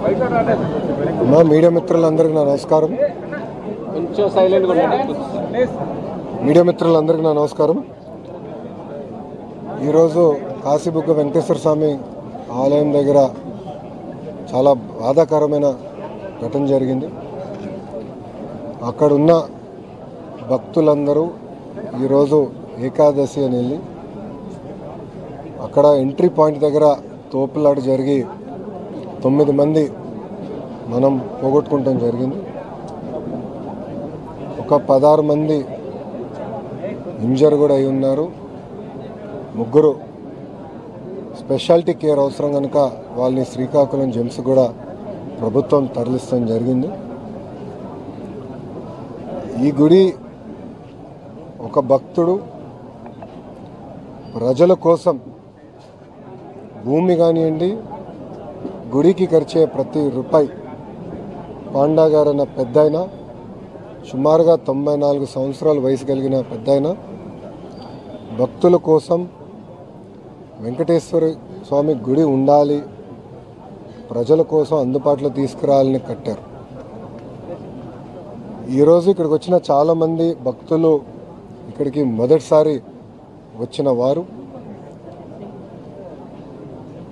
మా మీడియా మిత్రులందరికీ నా నమస్కారం. ఈరోజు కాశీబుగ్గ వెంకటేశ్వర స్వామి ఆలయం దగ్గర చాలా బాధాకరమైన ఘటన జరిగింది. అక్కడున్న భక్తులందరూ ఈరోజు ఏకాదశి అని వెళ్ళి అక్కడ ఎంట్రీ పాయింట్ దగ్గర తోపులాట జరిగి 9 మంది మనం పోగొట్టుకుంటాం జరిగింది. ఒక 16 మంది ఇంజర్ కూడా అయి ఉన్నారు. 3 స్పెషాలిటీ కేర్ అవసరం కనుక వాళ్ళని శ్రీకాకుళం జెమ్స్ కూడా ప్రభుత్వం తరలిస్తాం జరిగింది. ఈ గుడి ఒక భక్తుడు ప్రజల కోసం భూమి కానివ్వండి, గుడికి ఖర్చే ప్రతి రూపాయి పాండా గారు అన్న పెద్ద ఆయన, సుమారుగా 94 సంవత్సరాల వయసు కలిగిన పెద్ద ఆయన, భక్తుల కోసం వెంకటేశ్వర స్వామి గుడి ఉండాలి, ప్రజల కోసం అందుబాటులో తీసుకురావాలని కట్టారు. ఈరోజు ఇక్కడికి వచ్చిన చాలామంది భక్తులు ఇక్కడికి మొదటిసారి వచ్చిన వారు,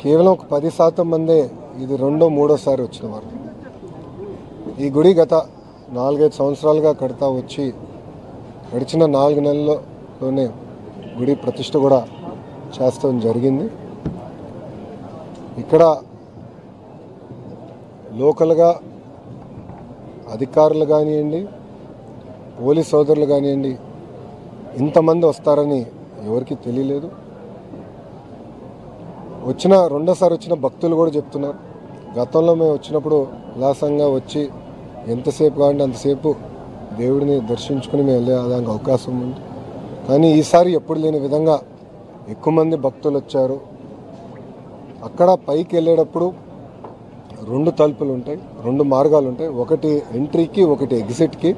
కేవలం ఒక 10% మందే ఇది 2వ 3వసారి వచ్చిన వారు. ఈ గుడి గత 4-5 సంవత్సరాలుగా కడతా వచ్చి గడిచిన 4 నెలల్లోనే గుడి ప్రతిష్ఠ కూడా చేస్తాం జరిగింది. ఇక్కడ లోకల్గా అధికారులు కానివ్వండి, పోలీస్ సోదరులు కానివ్వండి, ఇంతమంది వస్తారని ఎవరికి తెలియలేదు. రెండోసారి వచ్చిన భక్తులు కూడా చెప్తున్నారు, గతంలో మేము వచ్చినప్పుడు ఉల్లాసంగా వచ్చి ఎంతసేపు కావాలంటే అంతసేపు దేవుడిని దర్శించుకుని మేము వెళ్ళేదానికి అవకాశం ఉంది. కానీ ఈసారి ఎప్పుడు లేని విధంగా ఎక్కువ మంది భక్తులు వచ్చారు. అక్కడ పైకి వెళ్ళేటప్పుడు 2 తలుపులు ఉంటాయి, 2 మార్గాలు ఉంటాయి, ఒకటి ఎంట్రీకి, ఒకటి ఎగ్జిట్కి.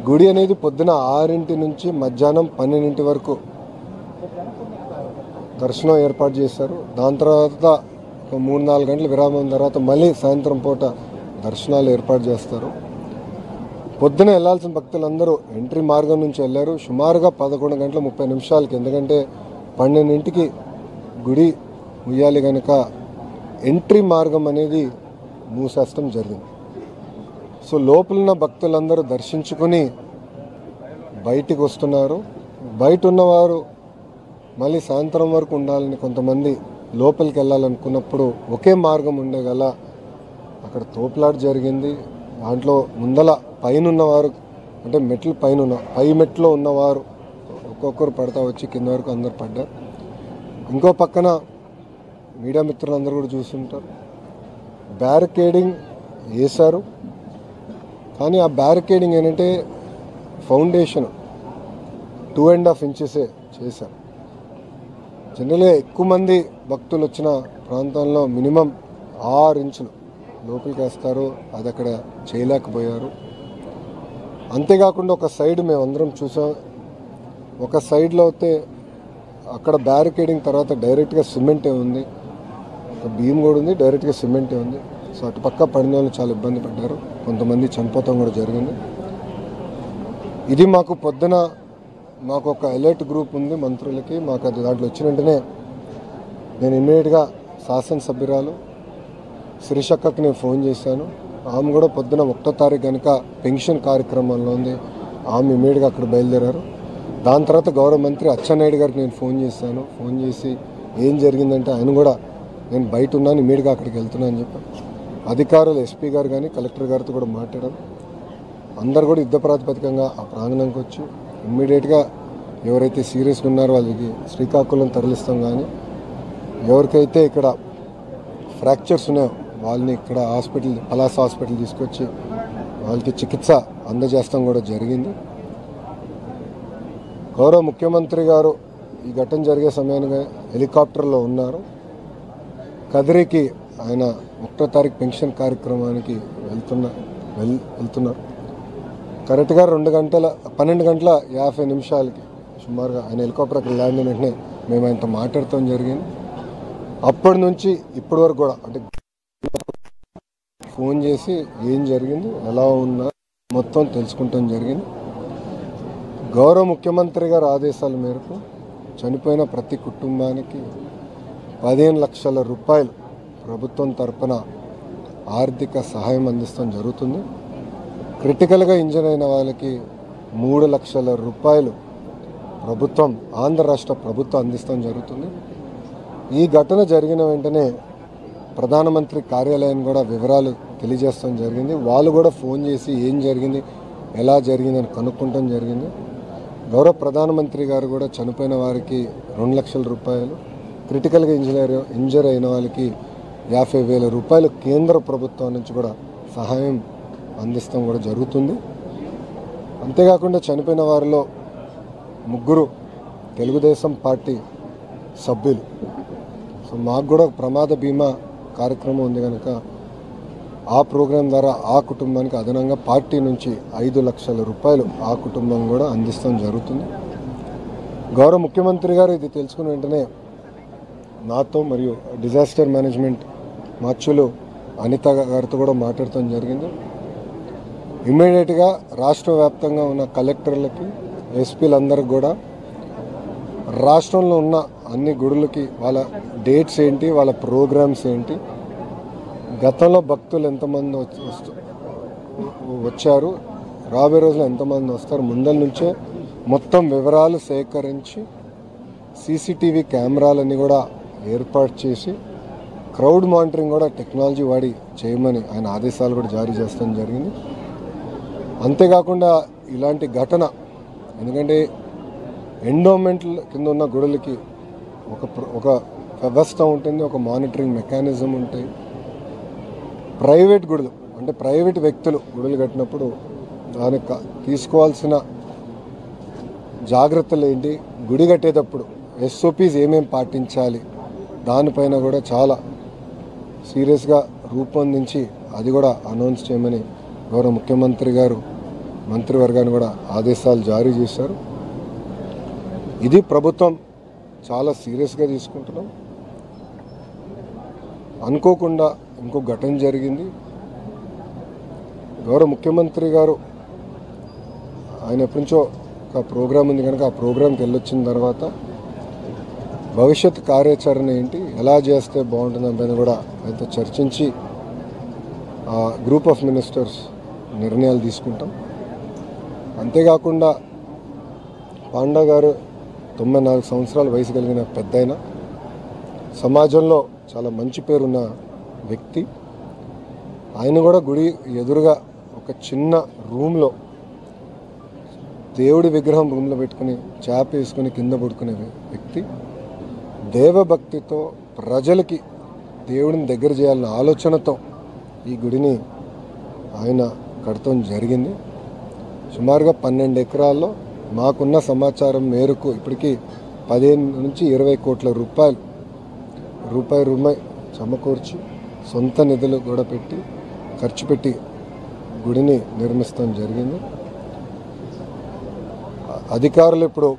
గుడి అనేది పొద్దున 6 నుంచి మధ్యాహ్నం 12 వరకు దర్శనం ఏర్పాటు చేశారు. దాని తర్వాత ఒక 3-4 గంటల విరామం తర్వాత మళ్ళీ సాయంత్రం పూట దర్శనాలు ఏర్పాటు చేస్తారు. పొద్దున వెళ్లాల్సిన భక్తులందరూ ఎంట్రీ మార్గం నుంచి వెళ్ళారు. సుమారుగా 11:30 ఎందుకంటే 12కి గుడి ముయ్యాలి కనుక ఎంట్రీ మార్గం అనేది మూసేస్తాం జరిగింది. సో లోపలున్న భక్తులందరూ దర్శించుకుని బయటికి వస్తున్నారు. బయట ఉన్నవారు మళ్ళీ సాయంత్రం వరకు ఉండాలని కొంతమంది లోపలికి వెళ్ళాలనుకున్నప్పుడు ఒకే మార్గం ఉండేగల అక్కడ తోపులాట జరిగింది. దాంట్లో ముందల పైన ఉన్నవారు, అంటే మెట్లు పై మెట్లో ఉన్నవారు ఒక్కొక్కరు పడతా వచ్చి కింద వరకు అందరు పడ్డారు. ఇంకో పక్కన మీడియా మిత్రులందరూ కూడా చూస్తుంటారు, బ్యారికేడింగ్ వేశారు. కానీ ఆ బ్యారికేడింగ్ ఏంటంటే ఫౌండేషన్ 2.5 ఇంచెసే చేశారు. జనరల్గా ఎక్కువ మంది భక్తులు వచ్చిన ప్రాంతంలో మినిమం 6 ఇంచులు లోపలికి వేస్తారు. అది అక్కడ చేయలేకపోయారు. అంతేకాకుండా ఒక సైడ్ మేము అందరం చూసాం, ఒక సైడ్లో అయితే అక్కడ బ్యారికేడింగ్ తర్వాత డైరెక్ట్గా సిమెంటే ఉంది, ఒక బీమ్ కూడా ఉంది, డైరెక్ట్గా సిమెంటే ఉంది. సో అటుపక్క పడిన వాళ్ళు చాలా ఇబ్బంది పడ్డారు, కొంతమంది చనిపోతాం కూడా జరిగింది. ఇది మాకు పొద్దున మాకు ఒక అలర్ట్ గ్రూప్ ఉంది మంత్రులకి. మాకు అది దాంట్లో వచ్చిన వెంటనే నేను ఇమ్మీడియట్గా శాసనసభ్యురాలు శిరీషక్కకి నేను ఫోన్ చేశాను. ఆమె కూడా పొద్దున 1వ తారీఖు కనుక పెన్షన్ కార్యక్రమంలో ఉంది, ఆమె ఇమ్మీడియట్గా అక్కడ బయలుదేరారు. దాని తర్వాత గౌరవ మంత్రి అచ్చెన్నాయుడు గారికి నేను ఫోన్ చేశాను. ఫోన్ చేసి ఏం జరిగిందంటే ఆయన కూడా నేను బయట ఉన్నాను, ఇమ్మీడియట్గా అక్కడికి వెళ్తున్నాను అని చెప్పాను. అధికారులు ఎస్పీ గారు కానీ కలెక్టర్ గారితో కూడా మాట్లాడారు. అందరు కూడా యుద్ధ ప్రాతిపదికంగా ఆ ప్రాంగణంకి వచ్చి ఇమ్మీడియట్గా ఎవరైతే సీరియస్గా ఉన్నారో వాళ్ళకి శ్రీకాకుళం తరలిస్తాం. కానీ ఎవరికైతే ఇక్కడ ఫ్రాక్చర్స్ ఉన్నాయో వాళ్ళని ఇక్కడ పలాస హాస్పిటల్ తీసుకొచ్చి వాళ్ళకి చికిత్స అందజేస్తాం కూడా జరిగింది. గౌరవ ముఖ్యమంత్రి గారు ఈ ఘటన జరిగే సమయానికి హెలికాప్టర్లో ఉన్నారు. కదిరికి ఆయన 1వ తారీఖు పెన్షన్ కార్యక్రమానికి వెళ్తున్నారు. కరెక్ట్గా 12:50 సుమారుగా ఆయన హెలికాప్టర్ అక్కడ ల్యాండ్ అయిన వెంటనే మేము ఆయనతో మాట్లాడటం జరిగింది. అప్పటి నుంచి ఇప్పటి వరకు కూడా అంటే ఫోన్ చేసి ఏం జరిగింది, ఎలా ఉన్నా మొత్తం తెలుసుకుంటాం జరిగింది. గౌరవ ముఖ్యమంత్రి గారి ఆదేశాల మేరకు చనిపోయిన ప్రతి కుటుంబానికి 15 లక్షల రూపాయలు ప్రభుత్వం తరపున ఆర్థిక సహాయం అందిస్తాం జరుగుతుంది. క్రిటికల్గా ఇంజన్ అయిన వాళ్ళకి 3 లక్షల రూపాయలు ప్రభుత్వం, ఆంధ్ర రాష్ట్ర ప్రభుత్వం అందిస్తాం జరుగుతుంది. ఈ ఘటన జరిగిన వెంటనే ప్రధానమంత్రి కార్యాలయాన్ని కూడా వివరాలు తెలియజేస్తాం జరిగింది. వాళ్ళు కూడా ఫోన్ చేసి ఏం జరిగింది, ఎలా జరిగిందని కనుక్కుంటాం జరిగింది. గౌరవ ప్రధానమంత్రి గారు కూడా చనిపోయిన వారికి 2 లక్షల రూపాయలు, క్రిటికల్గా ఇంజర్ అయిన వాళ్ళకి 50,000 రూపాయలు కేంద్ర ప్రభుత్వం నుంచి కూడా సహాయం అందిస్తాం కూడా జరుగుతుంది. అంతేకాకుండా చనిపోయిన వారిలో 3 తెలుగుదేశం పార్టీ సభ్యులు. సో మాకు కూడా ప్రమాద బీమా కార్యక్రమం ఉంది కనుక ఆ ప్రోగ్రాం ద్వారా ఆ కుటుంబానికి అదనంగా పార్టీ నుంచి 5 లక్షల రూపాయలు ఆ కుటుంబం కూడా అందిస్తాం జరుగుతుంది. గౌరవ ముఖ్యమంత్రి గారు ఇది తెలుసుకున్న వెంటనే నాతో మరియు డిజాస్టర్ మేనేజ్మెంట్ మార్చులు అనిత గారితో కూడా మాట్లాడటం జరిగింది. ఇమ్మీడియట్గా రాష్ట్ర వ్యాప్తంగా ఉన్న కలెక్టర్లకి, ఎస్పీలందరికీ కూడా రాష్ట్రంలో ఉన్న అన్ని గుడులకి వాళ్ళ డేట్స్ ఏంటి, వాళ్ళ ప్రోగ్రామ్స్ ఏంటి, గతంలో భక్తులు ఎంతమంది వచ్చారు, రాబోయే రోజులు ఎంతమంది వస్తారు, ముందల నుంచే మొత్తం వివరాలు సేకరించి సీసీటీవీ కెమెరాలన్నీ కూడా ఏర్పాటు చేసి క్రౌడ్ మానిటరింగ్ కూడా టెక్నాలజీ వాడి చేయమని ఆయన ఆదేశాలు కూడా జారీ చేస్తాం జరిగింది. అంతేకాకుండా ఇలాంటి ఘటన, ఎందుకంటే ఎండోమెంట్ కింద ఉన్న గుడులకి ఒక వ్యవస్థ ఉంటుంది, ఒక మానిటరింగ్ మెకానిజం ఉంటాయి. ప్రైవేట్ గుడులు అంటే ప్రైవేట్ వ్యక్తులు గుడులు కట్టినప్పుడు దానికి తీసుకోవాల్సిన జాగ్రత్తలు ఏంటి, గుడి కట్టేటప్పుడు ఎస్ఓపీస్ ఏమేమి పాటించాలి, దానిపైన కూడా చాలా సీరియస్గా రూపొందించి అది కూడా అనౌన్స్ చేయమని గౌరవ ముఖ్యమంత్రి గారు మంత్రివర్గాన్ని కూడా ఆదేశాలు జారీ చేశారు. ఇది ప్రభుత్వం చాలా సీరియస్గా తీసుకుంటున్నాం. అనుకోకుండా ఇంకో ఘటన జరిగింది. గౌరవ ముఖ్యమంత్రి గారు ఆయన ఎప్పటి నుంచో ఒక ప్రోగ్రాం ఉంది కనుక ఆ ప్రోగ్రాంకి వెళ్ళొచ్చిన తర్వాత భవిష్యత్ కార్యాచరణ ఏంటి, ఎలా చేస్తే బాగుంటుందని కూడా ఆయనతో చర్చించి గ్రూప్ ఆఫ్ మినిస్టర్స్ నిర్ణయాలు తీసుకుంటాం. అంతేకాకుండా పాండా గారు 94 సంవత్సరాల వయసు కలిగిన పెద్దాయన, సమాజంలో చాలా మంచి పేరున్న వ్యక్తి. ఆయన కూడా గుడి ఎదురుగా ఒక చిన్న రూమ్లో దేవుడి విగ్రహం రూమ్లో పెట్టుకుని చాప వేసుకుని కింద పడుకునే వ్యక్తి. దేవభక్తితో ప్రజలకి దేవుడిని దగ్గర చేయాలన్న ఆలోచనతో ఈ గుడిని ఆయన కడతం జరిగింది. సుమారుగా 12 ఎకరాల్లో మాకున్న సమాచారం మేరకు ఇప్పటికీ 15 నుంచి 20 కోట్ల రూపాయి సమకూర్చి సొంత నిధులు కూడా పెట్టి ఖర్చు పెట్టి గుడిని నిర్మిస్తాం జరిగింది. అధికారులు ఇప్పుడు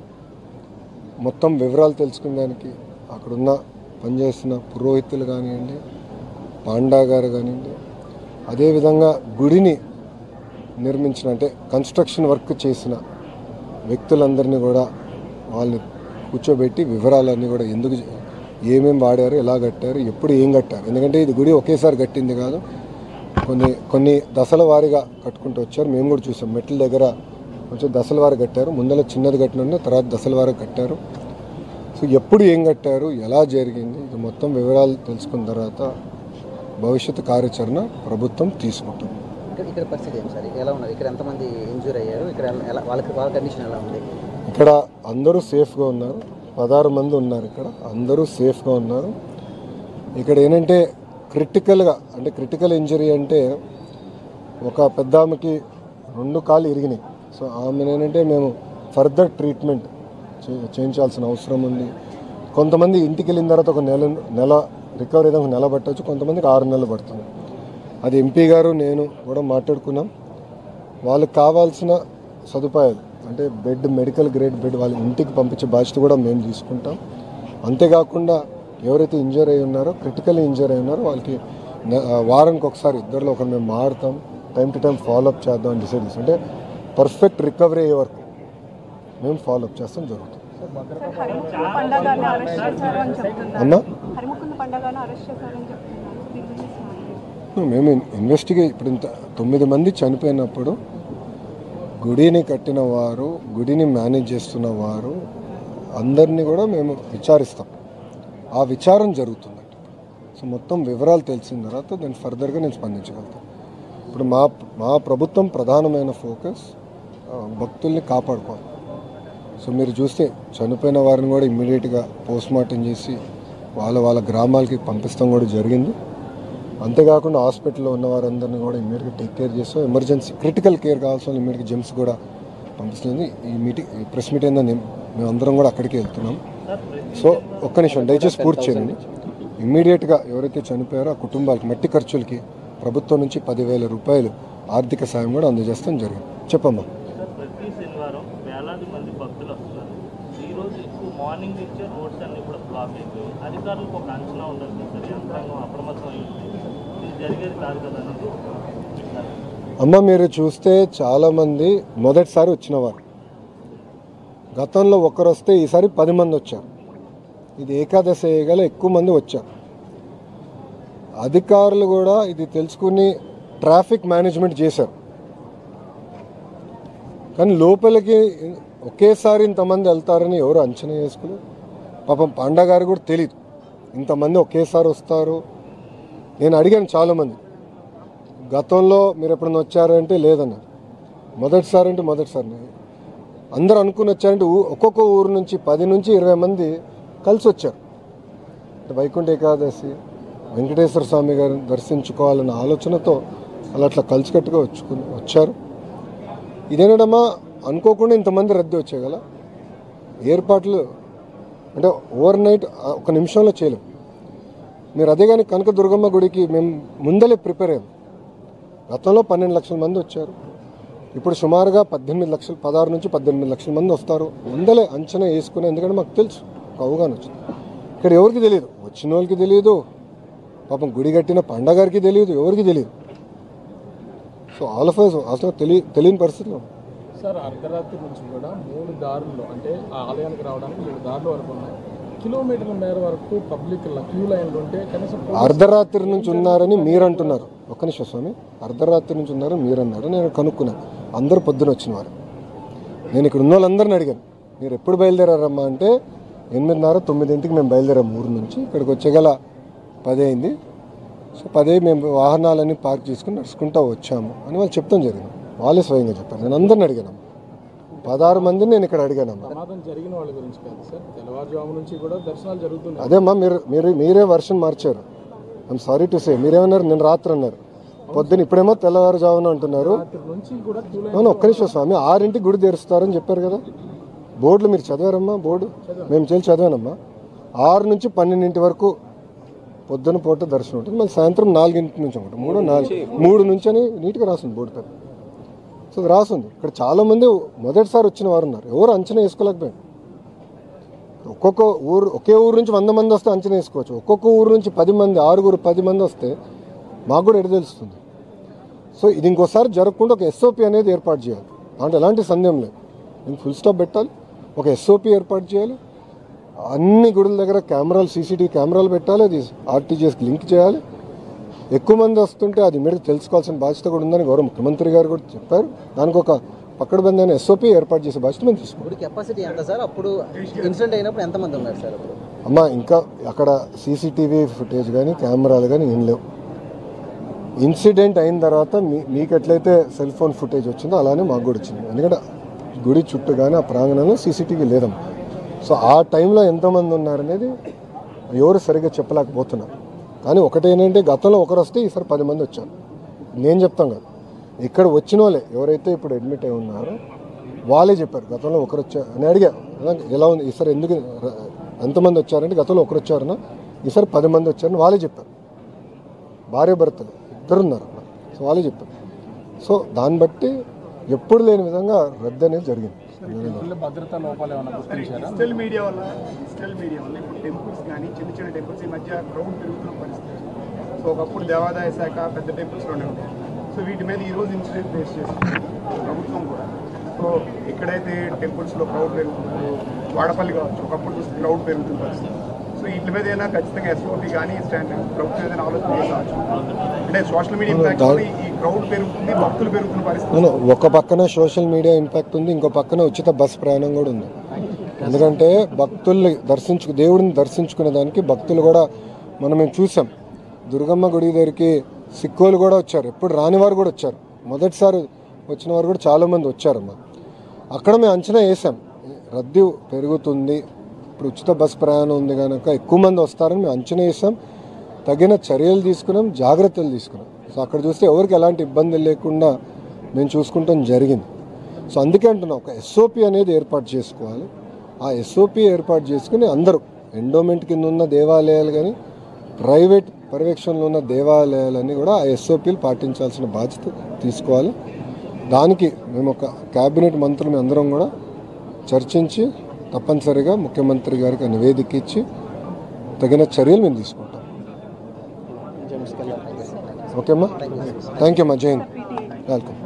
మొత్తం వివరాలు తెలుసుకునేదానికి అక్కడున్న పనిచేస్తున్న పురోహితులు కానివ్వండి, పాండా గారు కానివ్వండి, అదేవిధంగా గుడిని నిర్మించిన అంటే కన్స్ట్రక్షన్ వర్క్ చేసిన వ్యక్తులందరినీ కూడా వాళ్ళని కూర్చోబెట్టి వివరాలన్నీ కూడా ఎందుకు ఏమేమి వాడారు, ఎలా కట్టారు, ఎప్పుడు ఏం కట్టారు, ఎందుకంటే ఇది గుడి ఒకేసారి కట్టింది కాదు, కొన్ని దశల వారీగా కట్టుకుంటూ వచ్చారు. మేము కూడా చూసాం, మెట్ల దగ్గర కొంచెం దశల వారి కట్టారు, ముందర చిన్నది కట్టిన తర్వాత దశల వారి కట్టారు. సో ఎప్పుడు ఏం కట్టారు, ఎలా జరిగింది, ఇది మొత్తం వివరాలు తెలుసుకున్న తర్వాత భవిష్యత్తు కార్యాచరణ ప్రభుత్వం తీసుకుంటుంది. ఇక్కడ పరిస్థితి ఏం సార్, ఎలా ఉన్నది, ఇక్కడ ఎంతమంది ఇంజూర్ అయ్యారు, ఇక్కడ వాళ్ళ కండిషన్ ఎలా ఉంది? ఇక్కడ అందరూ సేఫ్గా ఉన్నారు, 16 మంది ఉన్నారు. ఇక్కడ అందరూ సేఫ్గా ఉన్నారు. ఇక్కడ ఏంటంటే క్రిటికల్ ఇంజరీ అంటే ఒక పెద్ద ఆమెకి 2 కాళ్ళు ఇరిగినాయి. సో ఆమె ఏంటంటే మేము ఫర్దర్ ట్రీట్మెంట్ చేయించాల్సిన అవసరం ఉంది. కొంతమంది ఇంటికి వెళ్ళిన తర్వాత ఒక నెల రికవరీ అయితే 1 నెల పట్టవచ్చు, కొంతమందికి 6 నెలలు పడుతుంది. అది ఎంపీ గారు నేను కూడా మాట్లాడుకున్నాం. వాళ్ళకి కావాల్సిన సదుపాయాలు అంటే బెడ్, మెడికల్ గ్రేడ్ బెడ్ వాళ్ళ ఇంటికి పంపించే బాధ్యత కూడా మేము తీసుకుంటాం. అంతేకాకుండా ఎవరైతే ఇంజర్ అయి ఉన్నారో, క్రిటికల్ ఇంజర్ అయి ఉన్నారో వాళ్ళకి వారానికి ఒకసారి ఇద్దరిలో ఒకరు మేము మారుతాం, టైం టు టైం ఫాలోఅప్ చేద్దాం అని డిసైడ్ చేస్తాం. అంటే పర్ఫెక్ట్ రికవరీ అయ్యే వరకు మేము ఫాలోఅప్ చేస్తాం జరుగుతుంది. అమ్మా మేము ఇన్వెస్టిగేట్ ఇప్పుడు ఇంత 9 మంది చనిపోయినప్పుడు గుడిని కట్టిన వారు, గుడిని మేనేజ్ చేస్తున్న వారు అందరినీ కూడా మేము విచారిస్తాం. ఆ విచారం జరుగుతుందండి. సో మొత్తం వివరాలు తెలిసిన తర్వాత దాన్ని ఫర్దర్గా నేను స్పందించగలుగుతాను. ఇప్పుడు మా ప్రభుత్వం ప్రధానమైన ఫోకస్ భక్తుల్ని కాపాడుకోవాలి. సో మీరు చూస్తే చనిపోయిన వారిని కూడా ఇమ్మీడియట్గా పోస్ట్మార్టం చేసి వాళ్ళ గ్రామాలకి పంపిస్తాం కూడా జరిగింది. అంతేకాకుండా హాస్పిటల్లో ఉన్న వారందరినీ కూడా ఇమ్మీడియట్గా టేక్ కేర్ చేస్తాం. ఎమర్జెన్సీ క్రిటికల్ కేర్ కావాల్సిన ఇమ్మీడియట్గా జెమ్స్ కూడా పంపిస్తుంది. ఈ ప్రెస్ మీట్ ఏందని మేము అందరం కూడా అక్కడికి వెళ్తున్నాం. సో ఒక్క నిమిషం దయచేసి పూర్తి చేయండి. ఇమ్మీడియట్గా ఎవరైతే చనిపోయారో ఆ కుటుంబాలకి మట్టి ఖర్చులకి ప్రభుత్వం నుంచి 10,000 రూపాయలు ఆర్థిక సాయం కూడా అందజేస్తాం జరిగింది. చెప్పమ్మా. ప్రతి శనివారం వేలాది మంది భక్తులు వస్తున్నారు. ఈరోజు ఎక్కువ మార్నింగ్ నుంచే రోడ్స్ అన్ని కూడా బ్లాక్ అయిపోయి అధికారులకు ఒక అంచనా ఉండాలి సార్, యంత్రాంగం అప్రమత్తం అయ్యింది, ఇది జరిగేది కాదు కదా అనేది. అమ్మ మీరు చూస్తే చాలామంది మొదటిసారి వచ్చినవారు, గతంలో ఒకరు వస్తే ఈసారి 10 మంది వచ్చారు. ఇది ఏకాదశి గల ఎక్కువ మంది వచ్చారు. అధికారులు కూడా ఇది తెలుసుకుని ట్రాఫిక్ మేనేజ్మెంట్ చేశారు. కానీ లోపలికి ఒకేసారి ఇంతమంది వెళ్తారని ఎవరు అంచనా వేసుకున్నారు. పాపం పాండా గారు కూడా తెలియదు ఇంతమంది ఒకేసారి వస్తారు. నేను అడిగాను చాలామంది, గతంలో మీరు ఎప్పుడైనా వచ్చారంటే లేదన్నారు, మొదటిసారి అంటే మొదటిసారి. అందరూ అనుకుని వచ్చారంటే ఒక్కొక్క ఊరు నుంచి 10 నుంచి 20 మంది కలిసి వచ్చారు. వైకుంఠ ఏకాదశి వెంకటేశ్వర స్వామి గారిని దర్శించుకోవాలన్న ఆలోచనతో అట్లా కలిసికట్టుగా వచ్చారు. ఇదేనడమ్మా అనుకోకుండా ఇంతమంది రద్దీ వచ్చేగల ఏర్పాట్లు అంటే ఓవర్ నైట్ 1 నిమిషంలో చేయలేము. మీరు అదే కానీ కనకదుర్గమ్మ గుడికి మేము ముందలే ప్రిపేర్ అయ్యాం. గతంలో 12 లక్షల మంది వచ్చారు. ఇప్పుడు సుమారుగా 16 నుంచి 18 లక్షల మంది వస్తారు. ముందలే అంచనా వేసుకుని, ఎందుకంటే మాకు తెలుసు ఒక అవగాహన వచ్చింది. ఇక్కడ ఎవరికి తెలియదు, వచ్చిన వాళ్ళకి తెలియదు, పాపం గుడి కట్టిన పండగారికి తెలియదు, ఎవరికి తెలియదు. సో ఆల్ ఆఫ్ us అసలు తెలియని పరిస్థితిలో సార్ అర్ధరాత్రి నుంచి కూడా 3 దారుల్లో అంటే ఆ ఆలయానికి రావడానికి 7 దారులు వరకు ఉన్నాయి. కిలోమీటర్ల మేర వరకు పబ్లిక్ క్యూ లైన్లు ఉంటే కనీసం అర్ధరాత్రి నుంచి ఉన్నారని మీరు అంటున్నారు. ఒక్క నిమిషం స్వామి, అర్ధరాత్రి నుంచి ఉన్నారని మీరు అన్నారు. నేను కనుక్కున్నాను, అందరూ పొద్దున వచ్చిన వారు. నేను ఇక్కడ ఉన్న వాళ్ళందరిని అడిగాను, మీరు ఎప్పుడు బయలుదేరారమ్మా అంటే 8:30-9 మేము బయలుదేరాం ఊరు నుంచి. ఇక్కడికి వచ్చేగల 10 అయింది. సో 10 మేము వాహనాలన్నీ పార్క్ చేసుకుని నడుచుకుంటూ వచ్చాము అని వాళ్ళు చెప్తాం జరిగింది. వాళ్ళే స్వయంగా చెప్పారు. నేను అందరిని అడిగాను, 16 మందిని నేను ఇక్కడ అడిగాను. ప్రమాదం జరిగిన వాళ్ళ గురించి కాదు సార్, తెల్లవారుజాము నుంచి కూడా దర్శనాలు జరుగుతున్నాయి. అదేమ్మా మీరే వర్షన్ మార్చారు. I'm sorry to say. మీరేమన్నారు, నేను రాత్రి అన్నారు, పొద్దున ఇప్పుడేమో తెల్లవారుజామున అంటున్నారు. ఒక్క నిమిషం స్వామి, 6ంటికి గుడి తెరుస్తారని చెప్పారు కదా. బోర్డులు మీరు చదివారమ్మా? బోర్డు మేము చదివానమ్మా. 6 నుంచి 12 వరకు పొద్దున పూట దర్శనం ఉంటుంది. మళ్ళీ సాయంత్రం 4 నుంచి ఒకటి 3 నుంచి అని నీట్గా రాస్తుంది బోర్డు పేరు. సో అది రాస్తుంది. ఇక్కడ చాలామంది మొదటిసారి వచ్చిన వారు ఉన్నారు. ఎవరు అంచనా వేసుకోలేకపోయారు. ఒక్కొక్క ఊరు, ఒకే ఊరు నుంచి 100 మంది వస్తే అంచనా వేసుకోవచ్చు. ఒక్కొక్క ఊరు నుంచి 10 మంది, 6-10 మంది వస్తే మాకు కూడా ఎటు తెలుస్తుంది. సో ఇది ఇంకోసారి జరగకుండా ఒక ఎస్ఓపి అనేది ఏర్పాటు చేయాలి. దాంట్లో ఎలాంటి సందేహం లేదు. నేను ఫుల్ స్టాప్ పెట్టాలి, ఒక ఎస్ఓపి ఏర్పాటు చేయాలి. అన్ని గుడుల దగ్గర కెమెరాలు, సీసీటీవీ కెమెరాలు పెట్టాలి. అది ఆర్టీజీఎస్కి లింక్ చేయాలి. ఎక్కువ మంది వస్తుంటే అది మీరు తెలుసుకోవాల్సిన బాధ్యత కూడా ఉందని గౌరవ ముఖ్యమంత్రి గారు కూడా చెప్పారు. దానికి ఒక పక్కడబందైన ఎస్ఓపి ఏర్పాటు చేసే బాధ్యత మేము తీసుకుంటాం. కెపాసిటీ ఎంత సార్? అప్పుడు ఇన్సిడెంట్ అయినప్పుడు ఎంతమంది ఉన్నారు సార్? అమ్మా ఇంకా అక్కడ సీసీటీవీ ఫుటేజ్ కానీ కెమెరాలు కానీ ఏం లేవు. ఇన్సిడెంట్ అయిన తర్వాత మీకు ఎట్లయితే సెల్ ఫోన్ ఫుటేజ్ వచ్చిందో అలానే మాకు కూడా వచ్చింది. ఎందుకంటే గుడి చుట్టూ కానీ ఆ ప్రాంగణంలో సీసీటీవీ లేదమ్మా. సో ఆ టైంలో ఎంతమంది ఉన్నారనేది ఎవరు సరిగ్గా చెప్పలేకపోతున్నారు. కానీ ఒకటేంటంటే గతంలో ఒకరు వస్తే ఈసారి 10 మంది వచ్చారు. నేను చెప్తాం కదా, ఇక్కడ వచ్చిన వాళ్ళే ఎవరైతే ఇప్పుడు అడ్మిట్ అయి ఉన్నారో వాళ్ళే చెప్పారు గతంలో ఒకరు వచ్చారు అని. అడిగా ఎలా ఉంది ఈసారి, ఎందుకు ఎంతమంది వచ్చారంటే గతంలో ఒకరు వచ్చారన్నా, ఈసారి 10 మంది వచ్చారని వాళ్ళే చెప్పారు. భార్య భర్తలు 2 ఉన్నారు. సో వాళ్ళే చెప్పారు. సో దాన్ని బట్టి ఎప్పుడు లేని విధంగా రద్దు అనేది జరిగింది. భద్రతా లోపాలు ఏమైనా గుర్తించారా? డిజిటల్ మీడియా వల్ల ఇప్పుడు టెంపుల్స్ కానీ చిన్న టెంపుల్స్ ఈ మధ్య క్రౌడ్ పెరుగుతున్న పరిస్థితి. సో ఒకప్పుడు దేవాదాయ శాఖ పెద్ద టెంపుల్స్లోనే ఉంటాయి. సో వీటి మీద ఈరోజు ఇన్సిడెంట్ ఫేస్ చేస్తుంది ప్రభుత్వం కూడా. సో ఎక్కడైతే టెంపుల్స్లో క్రౌడ్ పెరుగుతుందో, వాడపల్లి కావచ్చు, ఒకప్పుడు చూస్తే క్రౌడ్ పెరుగుతుంది పరిస్థితి. సో వీటి మీద అయినా ఖచ్చితంగా ఎస్ఓటీ కానీ స్టాండ్ ప్రభుత్వం ఏదైనా ఆలోచన చేసవచ్చు. అంటే సోషల్ మీడియా ఇంపాక్ట్ ఈ క్రౌడ్ పెరుగుతుంది, భక్తులు పెరుగుతున్న పరిస్థితి. ఒక పక్కన సోషల్ మీడియా ఇంపాక్ట్ ఉంది, ఇంకో పక్కన ఉచిత బస్ ప్రయాణం కూడా ఉంది. ఎందుకంటే భక్తుల్ని దేవుడిని దర్శించుకునే దానికి భక్తులు కూడా మనం చూసాం. దుర్గమ్మ గుడి దగ్గరికి సిక్కోలు కూడా వచ్చారు, ఎప్పుడు రాని వారు కూడా వచ్చారు, మొదటిసారి వచ్చిన వారు కూడా చాలామంది వచ్చారమ్మా. అక్కడ మేము అంచనా వేసాం రద్దీ పెరుగుతుంది, ఇప్పుడు ఉచిత బస్ ప్రయాణం ఉంది కనుక ఎక్కువ మంది వస్తారని మేము అంచనా వేసాం. తగిన చర్యలు తీసుకున్నాం, జాగ్రత్తలు తీసుకున్నాం. సో అక్కడ చూస్తే ఎవరికి ఎలాంటి ఇబ్బందులు లేకుండా మేము చూసుకుంటాం జరిగింది. సో అందుకే అంటున్నాం, ఒక ఎస్ఓపి అనేది ఏర్పాటు చేసుకోవాలి. ఆ ఎస్ఓపి ఏర్పాటు చేసుకుని అందరూ ఎండోమెంట్ కింద ఉన్న దేవాలయాలు కానీ ప్రైవేట్ పర్యవేక్షణలో ఉన్న దేవాలయాలన్నీ కూడా ఆ ఎస్ఓపీలు పాటించాల్సిన బాధ్యత తీసుకోవాలి. దానికి మేము ఒక క్యాబినెట్ మంత్రులు అందరం కూడా చర్చించి తప్పనిసరిగా ముఖ్యమంత్రి గారికి నివేదిక ఇచ్చి తగిన చర్యలు మేము తీసుకుంటాం. ఓకేమ్మా, థ్యాంక్ యూ అమ్మా, జై హింద్, వెల్కమ్.